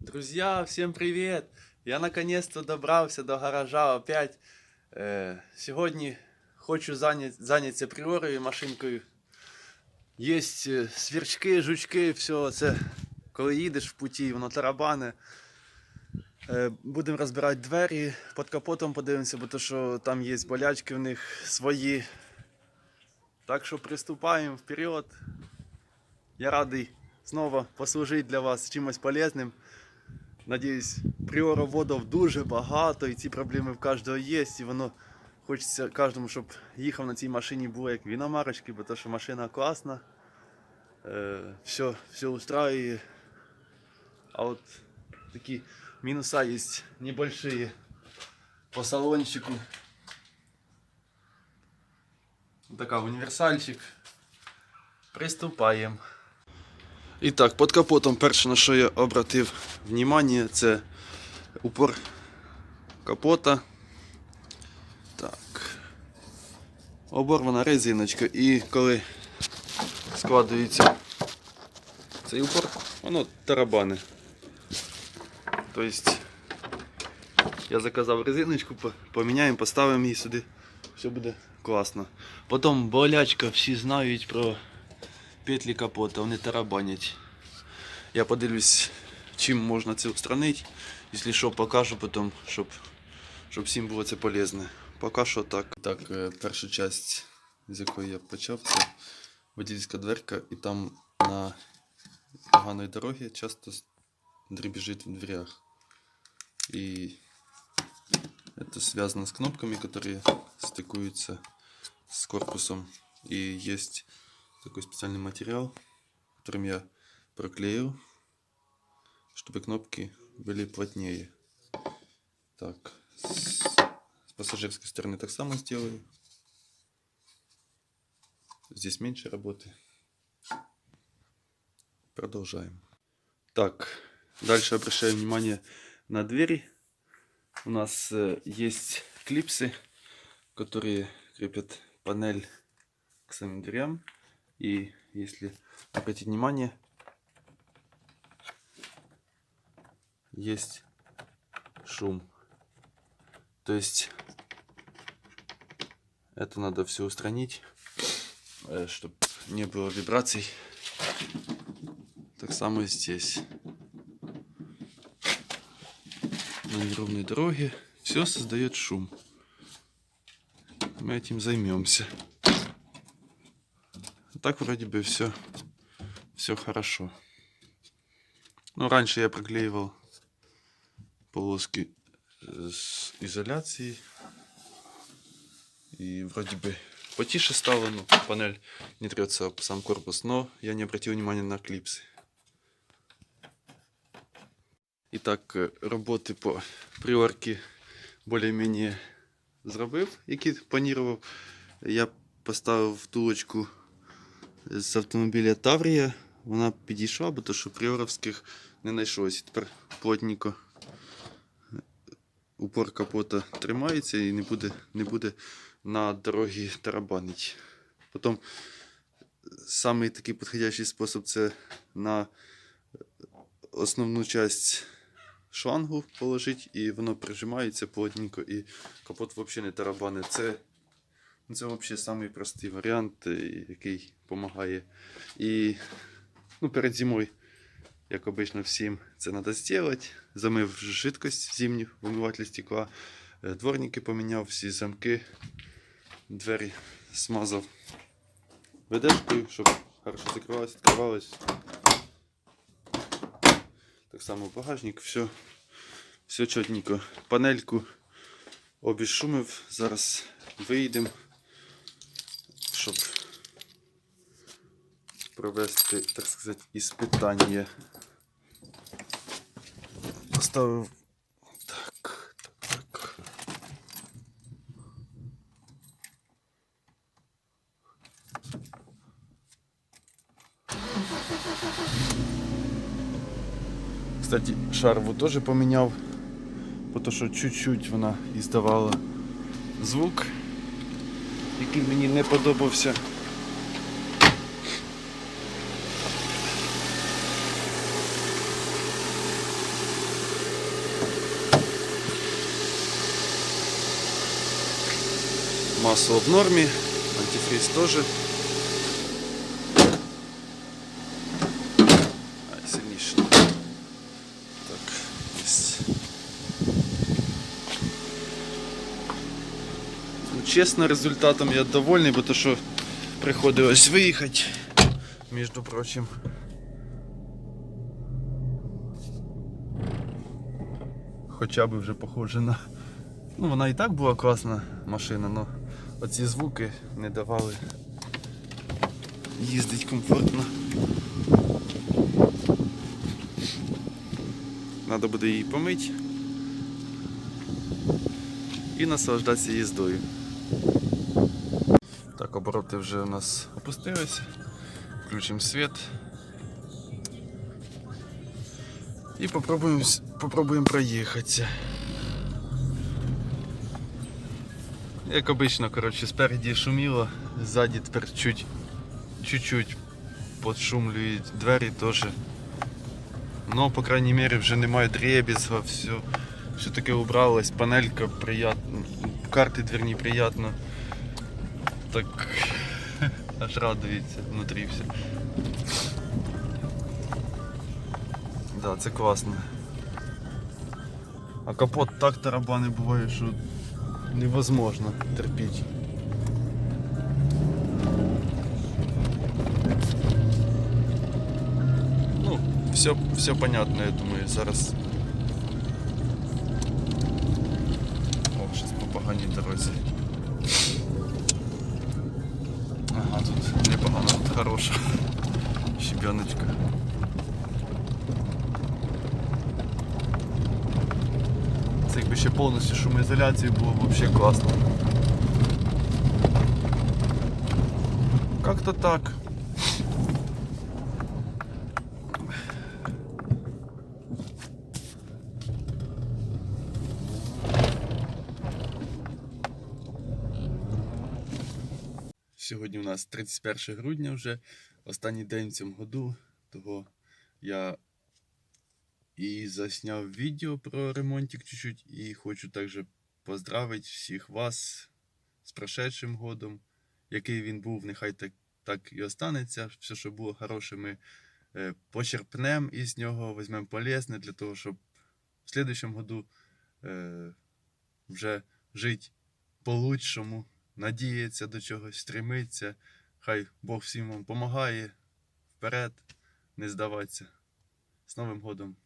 Друзья, всем привет! Я наконец-то добрався до гаража опять. Сьогодні хочу зайнятися приорою машинкою. Є сверчки, жучки, все це коли їдеш в путі, воно тарабане. Будемо розбирати двері, під капотом подивимося, бо то, що там є болячки в них свої. Так що приступаємо вперед. Я радий знову послужити для вас чимось полезним. Надіюсь, пріороводів дуже багато і ці проблеми в кожного є, і воно хочеться кожному, щоб їхав на цій машині, було як в іномарочці, бо то, що машина класна, все устраює. А от такі мінуса є небольшие по салончику. Така універсальчик. Приступаємо. І так, під капотом перше, на що я обратив увагу, це упор капота. Так. Оборвана резиночка, і коли складується цей упор, воно тарабане. Тобто я заказав резиночку, поміняємо, поставимо її сюди, все буде класно. Потім болячка, всі знають про петлі капота, вони тарабанять. Я подивлюсь, чим можна це устранити. Якщо що, покажу потім, щоб всім було це полезно. Поки що так. Так, перша частина, з якої я почав, це водительська дверка, і там на поганої дороги часто дребезжит в дверях. И это связано с кнопками, которые стыкуются с корпусом. И есть такой специальный материал, которым я проклеил, чтобы кнопки были плотнее. Так, с пассажирской стороны так само сделаю. Здесь меньше работы. Продолжаем. Так, дальше обращаем внимание на двери. У нас есть клипсы, которые крепят панель к самим дверям. И если обратить внимание, есть шум. То есть это надо все устранить, чтобы не было вибраций. Так само и здесь. На неровной дороге все создает шум. Мы этим займемся. Так вроде бы все хорошо. Но раньше я проклеивал полоски с изоляцией. И вроде бы потише стало, но панель не трется об сам корпус. Но я не обратил внимания на клипсы. Итак, роботи по приорці більш-менш зробив, які планував. Я поставив втулочку з автомобіля Таврія. Вона підійшла, бо то, що пріоровських не знайшлося. Тепер плотненько упор капота тримається і не буде на дорогі тарабанити. Потім самий такий підходящий спосіб це на основну частину шлангу положить, і воно прижимається плотненько, і капот взагалі не тарабане. Це взагалі самий простий варіант, який допомагає. І перед зимою, як обично всім, це треба зробити. Замив жидкость зимню в омиватель стекла, дворники поміняв, всі замки, двері смазав ведешкою, щоб хорошо закривалось, відкривалось. Так само багажник, все чотненько. Панельку обезшумив, зараз вийдемо, щоб провести, так сказати, іспитання. Поставив так. Кстати, шарву теж поміняв, тому що чуть-чуть вона іздавала звук, який мені не подобався. Масло в нормі, антифриз теж. Сильніше. Так, єсть. Ну, чесно, результатом я довольний, бо то що приходилось виїхати, між прочим. Хоча б вже похоже на... Ну, вона і так була класна машина, але оці звуки не давали їздити комфортно. Треба буде її помити і наслаждатися їздою. Так, обороти вже у нас опустилися. Включимо світ. І попробуємо проїхатися. Як обично, коротше, спереді шуміло, ззаді тепер чуть-чуть подшумлюють двері теж. Но, по крайней мере, вже немає дребезга, все таки убралось, панелька приятна, карти дверні приятно. Так аж радується внутрі все. Да, це класно. А капот так тарабани буває, що невозможно терпіти. Ну, все понятно, я думаю, зараз. О, щось по поганій дорозі. Ага, тут непогано, тут хороша щебеночка. Це якби ще повністю шумоізоляції було б взагалі класно. Как-то так. Сьогодні у нас 31 грудня вже, останній день в цьому году, того я і засняв відео про ремонтик чуть-чуть, і хочу також поздравити всіх вас з прошедшим годом, який він був, нехай так і останеться, все, що було хороше, ми почерпнемо із нього, візьмемо полезне для того, щоб в слідчому году вже жити по-лучшому, надіятися до чогось, стремитися. Хай Бог всім вам допомагає, вперед, не здаватися. З Новим годом!